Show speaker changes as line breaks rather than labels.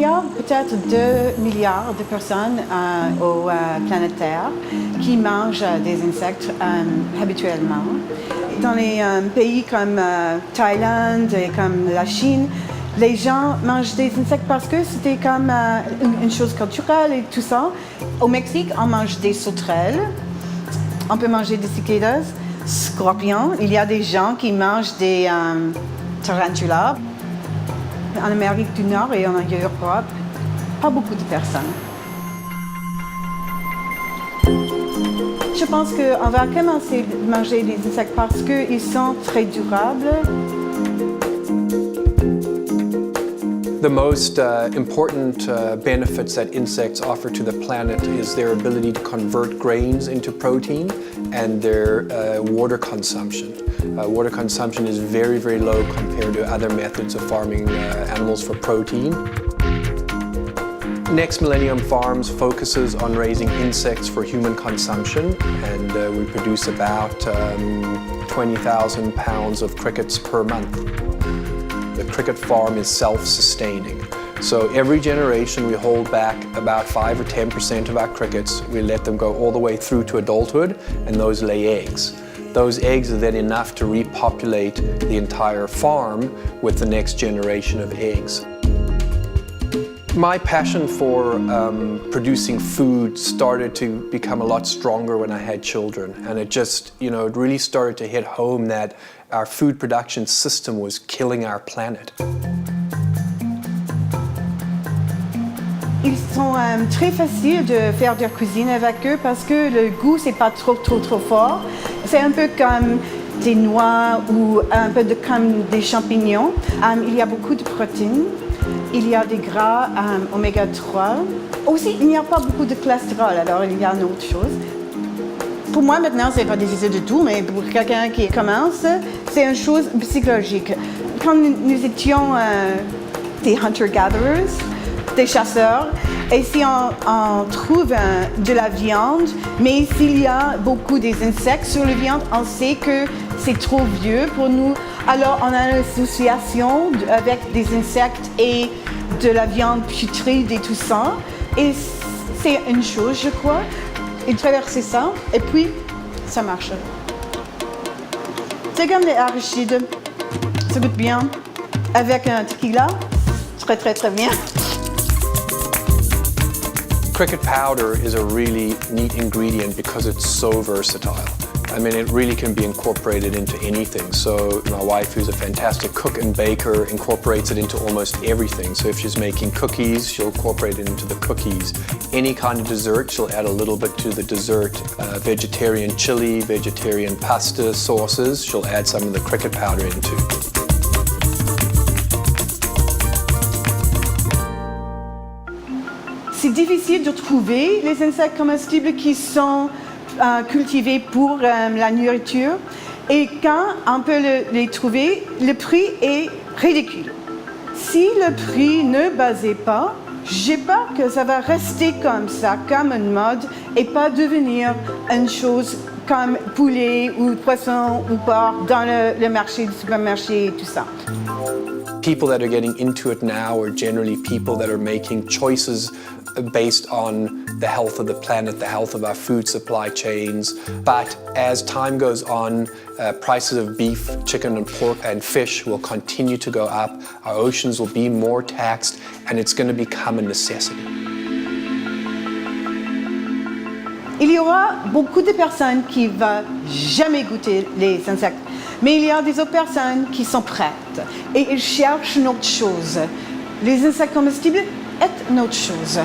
y a peut-être 2 milliards de personnes au planète Terre qui mangent des insectes habituellement. Dans les pays comme Thaïlande et comme la Chine, les gens mangent des insectes parce que c'était comme une chose culturelle et tout ça. Au Mexique, on mange des sauterelles, on peut manger des cicadas, scorpions. Il y a des gens qui mangent des tarantulas. En Amérique du Nord et en Europe, pas beaucoup de personnes. Je pense qu'on va commencer à manger des insectes parce qu'ils sont très durables.
The most important benefits that insects offer to the planet is their ability to convert grains into protein and their water consumption. Water consumption is very, very low compared to other methods of farming animals for protein. Next Millennium Farms focuses on raising insects for human consumption, and we produce about 20,000 pounds of crickets per month. The cricket farm is self-sustaining. So every generation we hold back about 5 or 10% of our crickets. We let them go all the way through to adulthood, and those lay eggs. Those eggs are then enough to repopulate the entire farm with the next generation of eggs. My passion for producing food started to become a lot stronger when I had children, and it just, it really started to hit home that our food production system was killing our planet.
Ils sont très faciles de faire de la cuisine avec eux parce que le goût c'est pas trop fort. C'est un peu comme des noix ou un peu comme des champignons. Il y a beaucoup de protéines. Il y a des gras oméga 3. Aussi, il n'y a pas beaucoup de cholestérol, alors il y a une autre chose. Pour moi maintenant, c'est pas difficile du tout, mais pour quelqu'un qui commence, c'est une chose psychologique. Quand nous étions des hunter-gatherers, des chasseurs, et si on trouve de la viande, mais s'il y a beaucoup d'insectes sur la viande, on sait que c'est trop vieux pour nous. Alors on a une association avec des insectes et de la viande putride et tout ça. Et c'est une chose, je crois. Et traverser ça, et puis ça marche. C'est comme les arachides. Ça goûte bien. Avec un tequila, très bien.
Cricket powder is a really neat ingredient because it's so versatile. I mean, it really can be incorporated into anything. So my wife, who's a fantastic cook and baker, incorporates it into almost everything. So if she's making cookies, she'll incorporate it into the cookies. Any kind of dessert, she'll add a little bit to the dessert. Vegetarian chili, vegetarian pasta sauces, she'll add some of the cricket powder into.
C'est difficile de trouver les insectes comestibles qui sont cultivés pour la nourriture. Et quand on peut les trouver, le prix est ridicule. Si le prix ne basait pas, j'ai peur que ça va rester comme ça, comme une mode, et pas devenir une chose comme poulet ou poisson ou porc dans le marché, le supermarché et tout ça.
People that are getting into it now are generally people that are making choices based on the health of the planet, the health of our food supply chains. But as time goes on, prices of beef, chicken and pork and fish will continue to go up. Our oceans will be more taxed, and it's going to become a necessity.
Il y aura beaucoup de personnes qui ne vont jamais goûter les insectes, mais il y a des autres personnes qui sont prêtes et ils cherchent une autre chose. Les insectes comestibles est une autre chose.